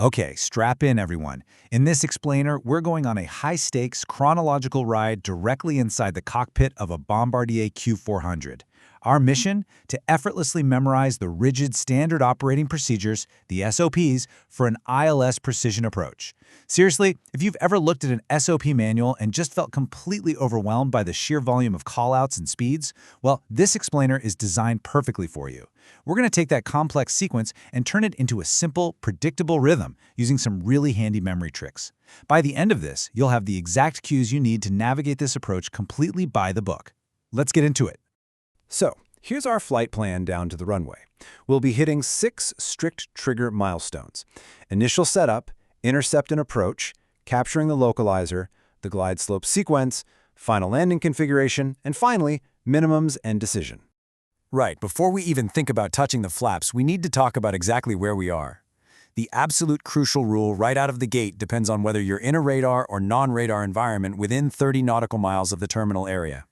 Okay, strap in everyone. In this explainer, we're going on a high-stakes chronological ride directly inside the cockpit of a Bombardier Q400. Our mission? To effortlessly memorize the rigid standard operating procedures, the SOPs, for an ILS precision approach. Seriously, if you've ever looked at an SOP manual and just felt completely overwhelmed by the sheer volume of callouts and speeds, well, this explainer is designed perfectly for you. We're going to take that complex sequence and turn it into a simple, predictable rhythm using some really handy memory tricks. By the end of this, you'll have the exact cues you need to navigate this approach completely by the book. Let's get into it. So, here's our flight plan down to the runway. We'll be hitting 6 strict trigger milestones: initial setup, intercept and approach, capturing the localizer, the glide slope sequence, final landing configuration, and finally, minimums and decision. Right, before we even think about touching the flaps, we need to talk about exactly where we are. The absolute crucial rule right out of the gate depends on whether you're in a radar or non-radar environment within 30 nautical miles of the terminal area.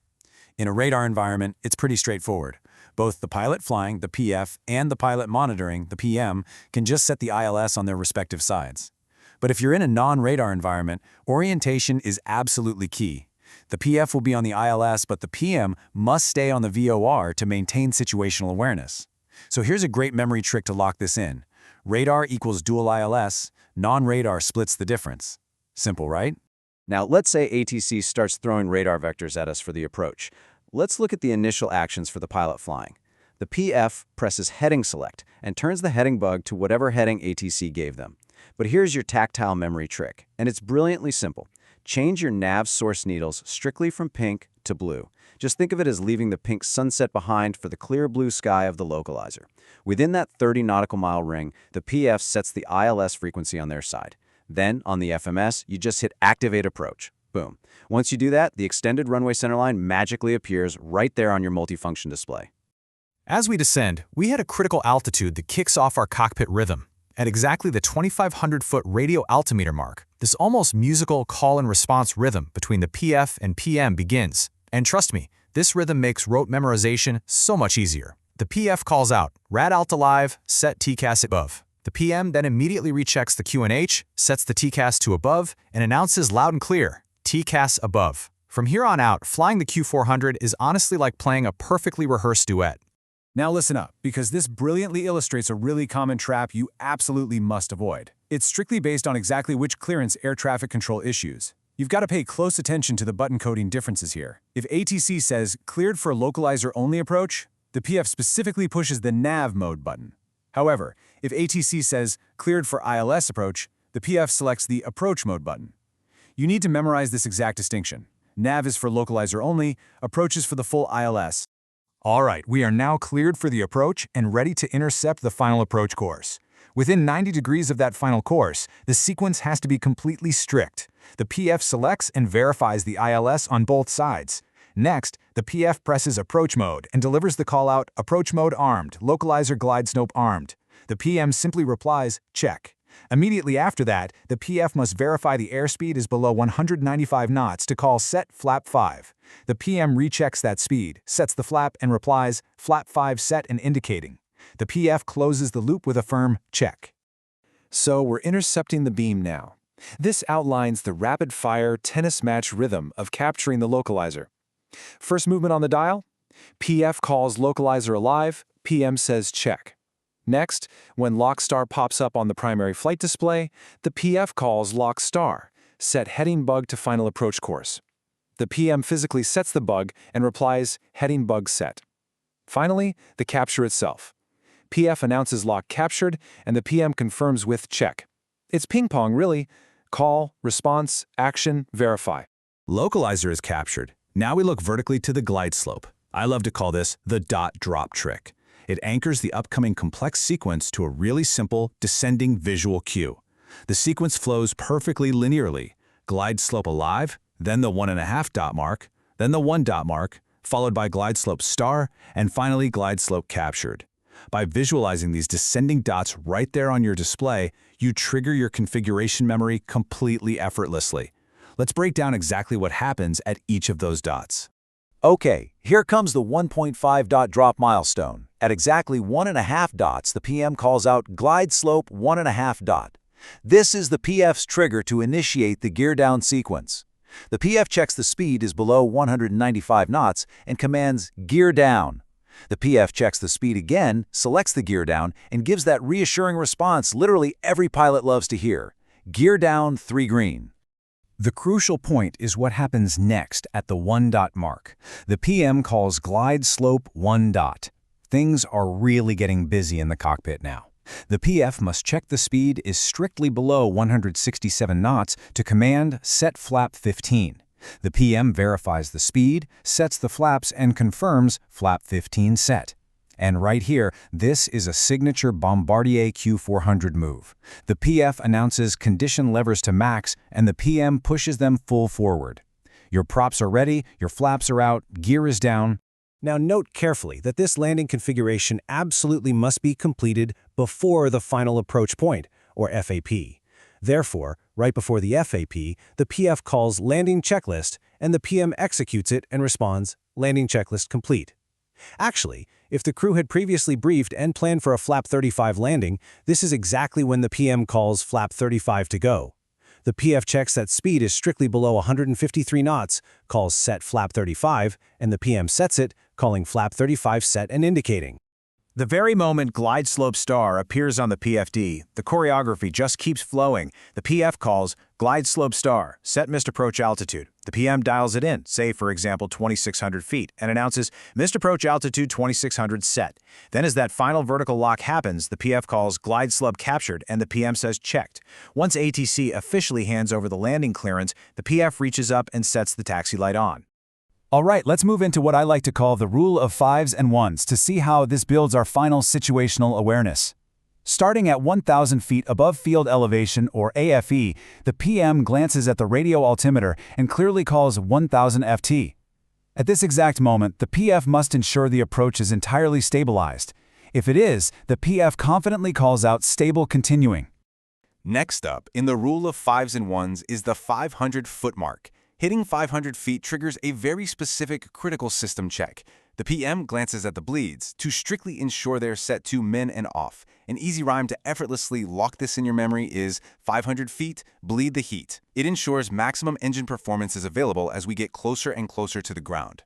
In a radar environment, it's pretty straightforward. Both the pilot flying, the PF, and the pilot monitoring, the PM, can just set the ILS on their respective sides. But if you're in a non-radar environment, orientation is absolutely key. The PF will be on the ILS, but the PM must stay on the VOR to maintain situational awareness. So here's a great memory trick to lock this in. Radar equals dual ILS, non-radar splits the difference. Simple, right? Now, let's say ATC starts throwing radar vectors at us for the approach. Let's look at the initial actions for the pilot flying. The PF presses heading select and turns the heading bug to whatever heading ATC gave them. But here's your tactile memory trick, and it's brilliantly simple. Change your nav source needles strictly from pink to blue. Just think of it as leaving the pink sunset behind for the clear blue sky of the localizer. Within that 30 nautical mile ring, the PF sets the ILS frequency on their side. Then, on the FMS, you just hit Activate Approach. Boom. Once you do that, the extended runway centerline magically appears right there on your multifunction display. As we descend, we hit a critical altitude that kicks off our cockpit rhythm. At exactly the 2,500-foot radio altimeter mark, this almost musical call-and-response rhythm between the PF and PM begins. And trust me, this rhythm makes rote memorization so much easier. The PF calls out, Rad Alt Alive, set TCAS above. The PM then immediately rechecks the QNH, sets the TCAS to above, and announces loud and clear, TCAS above. From here on out, flying the Q400 is honestly like playing a perfectly rehearsed duet. Now listen up, because this brilliantly illustrates a really common trap you absolutely must avoid. It's strictly based on exactly which clearance air traffic control issues. You've got to pay close attention to the button coding differences here. If ATC says cleared for localizer-only approach, the PF specifically pushes the nav mode button. However, if ATC says cleared for ILS approach, the PF selects the approach mode button. You need to memorize this exact distinction. Nav is for localizer only, approach is for the full ILS. All right, we are now cleared for the approach and ready to intercept the final approach course. Within 90 degrees of that final course, the sequence has to be completely strict. The PF selects and verifies the ILS on both sides. Next, the PF presses approach mode and delivers the call-out approach mode armed, localizer glide slope armed. The PM simply replies, check. Immediately after that, the PF must verify the airspeed is below 195 knots to call set flap 5. The PM rechecks that speed, sets the flap, and replies, flap 5 set and indicating. The PF closes the loop with a firm check. So we're intercepting the beam now. This outlines the rapid-fire tennis match rhythm of capturing the localizer. First movement on the dial, PF calls localizer alive, PM says check. Next, when lock star pops up on the primary flight display, the PF calls lock star, set heading bug to final approach course. The PM physically sets the bug and replies heading bug set. Finally, the capture itself. PF announces lock captured, and the PM confirms with check. It's ping pong, really. Call, response, action, verify. Localizer is captured. Now we look vertically to the glide slope. I love to call this the dot drop trick. It anchors the upcoming complex sequence to a really simple descending visual cue. The sequence flows perfectly linearly. Glide slope alive, then the 1.5 dot mark, then the 1 dot mark, followed by glide slope star, and finally glide slope captured. By visualizing these descending dots right there on your display, you trigger your configuration memory completely effortlessly. Let's break down exactly what happens at each of those dots. Okay, here comes the 1.5 dot drop milestone. At exactly 1.5 dots, the PM calls out glide slope 1.5 dot. This is the PF's trigger to initiate the gear down sequence. The PF checks the speed is below 195 knots and commands gear down. The PF checks the speed again, selects the gear down, and gives that reassuring response literally every pilot loves to hear. Gear down 3 green. The crucial point is what happens next at the 1 dot mark. The PM calls glide slope 1 dot. Things are really getting busy in the cockpit now. The PF must check the speed is strictly below 167 knots to command set flap 15. The PM verifies the speed, sets the flaps, and confirms flap 15 set. And right here, this is a signature Bombardier Q400 move. The PF announces condition levers to max, and the PM pushes them full forward. Your props are ready, your flaps are out, gear is down. Now note carefully that this landing configuration absolutely must be completed before the final approach point, or FAP. Therefore, right before the FAP, the PF calls landing checklist, and the PM executes it and responds, landing checklist complete. Actually, if the crew had previously briefed and planned for a flap 35 landing, this is exactly when the PM calls flap 35 to go. The PF checks that speed is strictly below 153 knots, calls set flap 35, and the PM sets it, calling flap 35 set and indicating. The very moment glide slope star appears on the PFD, the choreography just keeps flowing. The PF calls glide slope star, set missed approach altitude. The PM dials it in, say for example 2,600 feet, and announces missed approach altitude 2,600 set. Then as that final vertical lock happens, the PF calls glide slope captured and the PM says checked. Once ATC officially hands over the landing clearance, the PF reaches up and sets the taxi light on. All right, let's move into what I like to call the rule of 5s and 1s to see how this builds our final situational awareness. Starting at 1,000 feet above field elevation, or AFE, the PM glances at the radio altimeter and clearly calls 1,000 FT. At this exact moment, the PF must ensure the approach is entirely stabilized. If it is, the PF confidently calls out stable continuing. Next up, in the rule of 5s and 1s is the 500-foot mark. Hitting 500 feet triggers a very specific critical system check. The PM glances at the bleeds to strictly ensure they're set to min and off. An easy rhyme to effortlessly lock this in your memory is 500 feet, bleed the heat. It ensures maximum engine performance is available as we get closer and closer to the ground.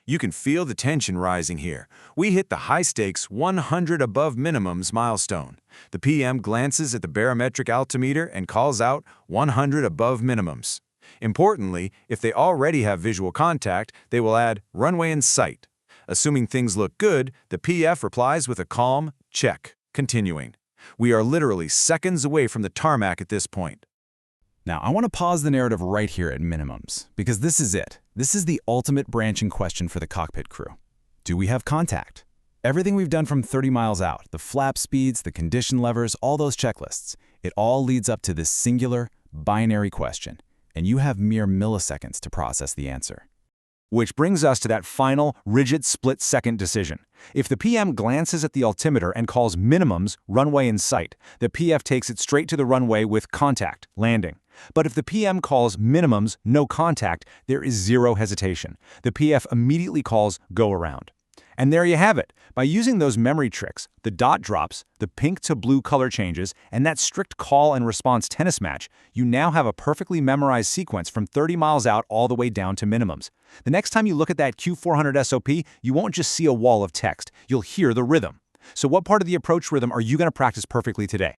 You can feel the tension rising here. We hit the high-stakes 100 above minimums milestone. The PM glances at the barometric altimeter and calls out 100 above minimums. Importantly, if they already have visual contact, they will add runway in sight. Assuming things look good, the PF replies with a calm check, continuing. We are literally seconds away from the tarmac at this point. Now, I want to pause the narrative right here at minimums, because this is it. This is the ultimate branching question for the cockpit crew. Do we have contact? Everything we've done from 30 miles out, the flap speeds, the condition levers, all those checklists, it all leads up to this singular, binary question. And you have mere milliseconds to process the answer. Which brings us to that final, rigid split-second decision. If the PM glances at the altimeter and calls minimums runway in sight, the PF takes it straight to the runway with contact, landing. But if the PM calls minimums no contact, there is zero hesitation. The PF immediately calls go around. And there you have it. By using those memory tricks, the dot drops, the pink to blue color changes, and that strict call and response tennis match, you now have a perfectly memorized sequence from 30 miles out all the way down to minimums. The next time you look at that Q400 SOP, you won't just see a wall of text, you'll hear the rhythm. So what part of the approach rhythm are you going to practice perfectly today?